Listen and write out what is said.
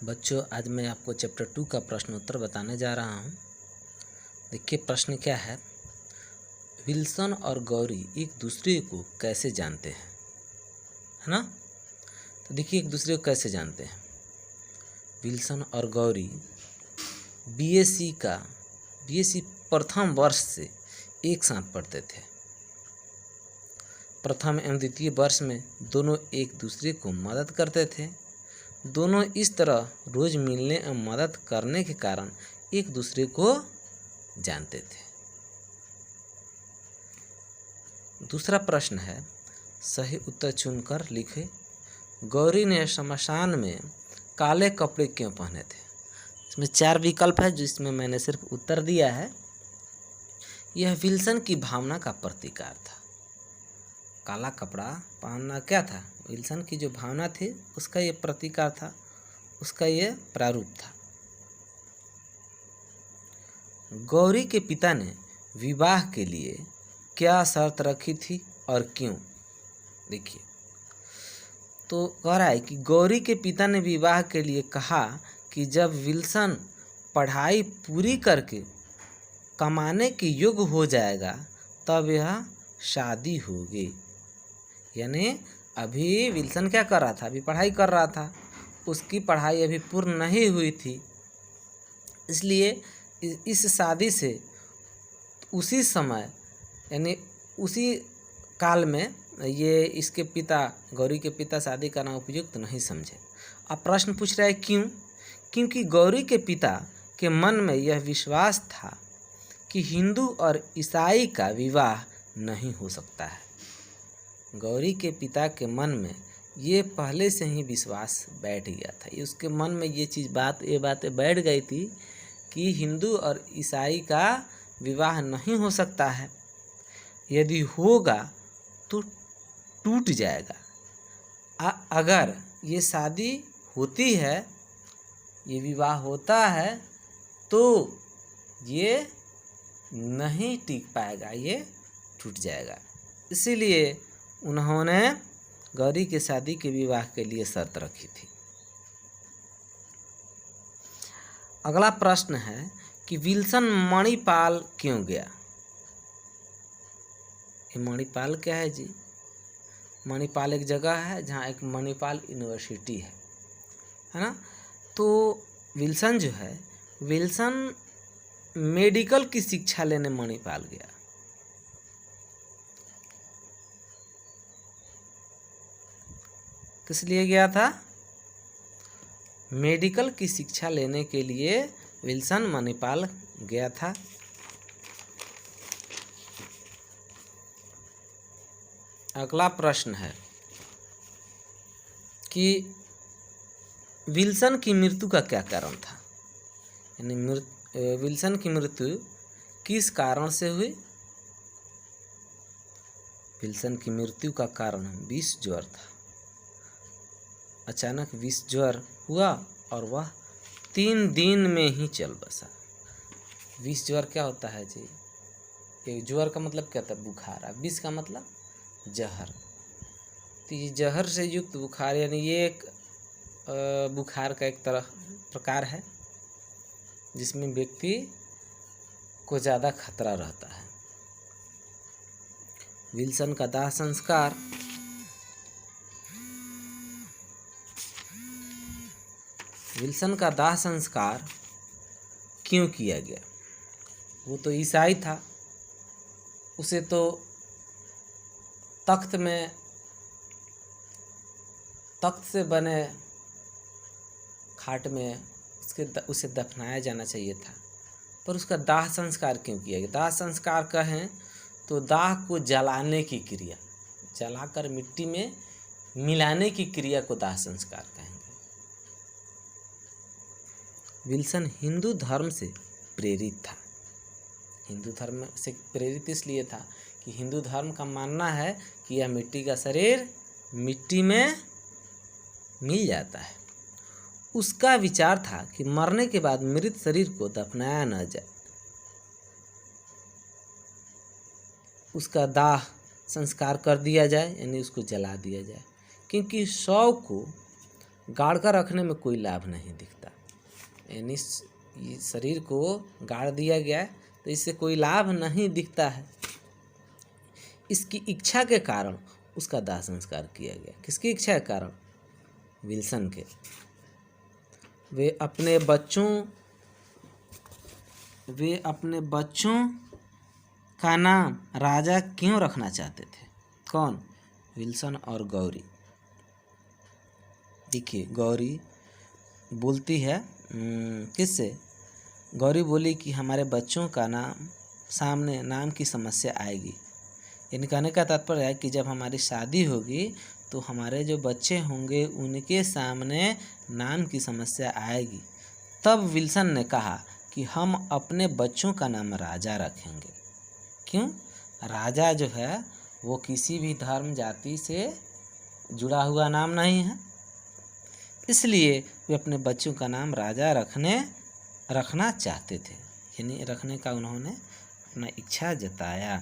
बच्चों, आज मैं आपको चैप्टर 2 का प्रश्न उत्तर बताने जा रहा हूँ। देखिए प्रश्न क्या है। विल्सन और गौरी एक दूसरे को कैसे जानते हैं, है ना। तो देखिए एक दूसरे को कैसे जानते हैं। विल्सन और गौरी बीएससी प्रथम वर्ष से एक साथ पढ़ते थे। प्रथम एवं द्वितीय वर्ष में दोनों एक दूसरे को मदद करते थे। दोनों इस तरह रोज मिलने एवं मदद करने के कारण एक दूसरे को जानते थे। दूसरा प्रश्न है, सही उत्तर चुनकर लिखे। गौरी ने शमशान में काले कपड़े क्यों पहने थे। इसमें 4 विकल्प है, जिसमें मैंने सिर्फ उत्तर दिया है। यह विल्सन की भावना का प्रतिकार था। काला कपड़ा पहनना क्या था, विल्सन की जो भावना थी उसका ये प्रतिकार था, उसका ये प्रारूप था। गौरी के पिता ने विवाह के लिए क्या शर्त रखी थी और क्यों। देखिए तो कह रहा है कि गौरी के पिता ने विवाह के लिए कहा कि जब विल्सन पढ़ाई पूरी करके कमाने के योग्य हो जाएगा तब यह शादी होगी। यानी अभी विल्सन क्या कर रहा था, अभी पढ़ाई कर रहा था, उसकी पढ़ाई अभी पूर्ण नहीं हुई थी, इसलिए इस शादी से उसी समय यानी उसी काल में ये इसके पिता, गौरी के पिता शादी करना उपयुक्त नहीं समझे। अब प्रश्न पूछ रहा है क्यों। क्योंकि गौरी के पिता के मन में यह विश्वास था कि हिंदू और ईसाई का विवाह नहीं हो सकता है। गौरी के पिता के मन में ये पहले से ही विश्वास बैठ गया था। ये उसके मन में ये बातें बैठ गई थी कि हिंदू और ईसाई का विवाह नहीं हो सकता है। यदि होगा तो टूट जाएगा। अगर ये शादी होती है, ये विवाह होता है, तो ये नहीं टिक पाएगा, ये टूट जाएगा। इसीलिए उन्होंने गौरी के शादी के विवाह के लिए शर्त रखी थी। अगला प्रश्न है कि विल्सन मणिपाल क्यों गया। ये मणिपाल क्या है जी। मणिपाल एक जगह है जहाँ एक मणिपाल यूनिवर्सिटी है ना। तो विल्सन जो है, विल्सन मेडिकल की शिक्षा लेने मणिपाल गया। किस लिए गया था, मेडिकल की शिक्षा लेने के लिए विल्सन मणिपाल गया था। अगला प्रश्न है कि विल्सन की मृत्यु का क्या कारण था। यानी विल्सन की मृत्यु किस कारण से हुई। विल्सन की मृत्यु का कारण विष ज्वर था। अचानक विष ज्वर हुआ और वह 3 दिन में ही चल बसा। विष ज्वर क्या होता है जी, ये ज्वर का मतलब क्या होता है, बुखार। विष का मतलब जहर। तो ये जहर से युक्त बुखार, यानी ये एक बुखार का एक प्रकार है जिसमें व्यक्ति को ज़्यादा खतरा रहता है। विल्सन का दाह संस्कार क्यों किया गया। वो तो ईसाई था, उसे तो तख्त से बने खाट में उसे दफनाया जाना चाहिए था, पर उसका दाह संस्कार क्यों किया गया। दाह संस्कार कहें तो दाह को जलाने की क्रिया, जलाकर मिट्टी में मिलाने की क्रिया को दाह संस्कार कहेंगे। विल्सन हिंदू धर्म से प्रेरित था। हिंदू धर्म से प्रेरित इसलिए था कि हिंदू धर्म का मानना है कि यह मिट्टी का शरीर मिट्टी में मिल जाता है। उसका विचार था कि मरने के बाद मृत शरीर को दफनाया न जाए, उसका दाह संस्कार कर दिया जाए, यानी उसको जला दिया जाए। क्योंकि शव को गाड़ कर रखने में कोई लाभ नहीं दिखता। यानी ये शरीर को गाड़ दिया गया है तो इससे कोई लाभ नहीं दिखता है। इसकी इच्छा के कारण उसका दाह संस्कार किया गया। किसकी इच्छा के कारण? विल्सन के। वे अपने बच्चों का नाम राजा क्यों रखना चाहते थे? कौन? विल्सन और गौरी। देखिए गौरी बोलती है किससे? गौरी बोली कि हमारे बच्चों का सामने नाम की समस्या आएगी। यानी कहने का तात्पर्य है कि जब हमारी शादी होगी तो हमारे जो बच्चे होंगे उनके सामने नाम की समस्या आएगी। तब विल्सन ने कहा कि हम अपने बच्चों का नाम राजा रखेंगे। क्यों? राजा जो है वो किसी भी धर्म जाति से जुड़ा हुआ नाम नहीं है, इसलिए वे अपने बच्चों का नाम राजा रखना चाहते थे। यानी रखने का उन्होंने अपना इच्छा जताया।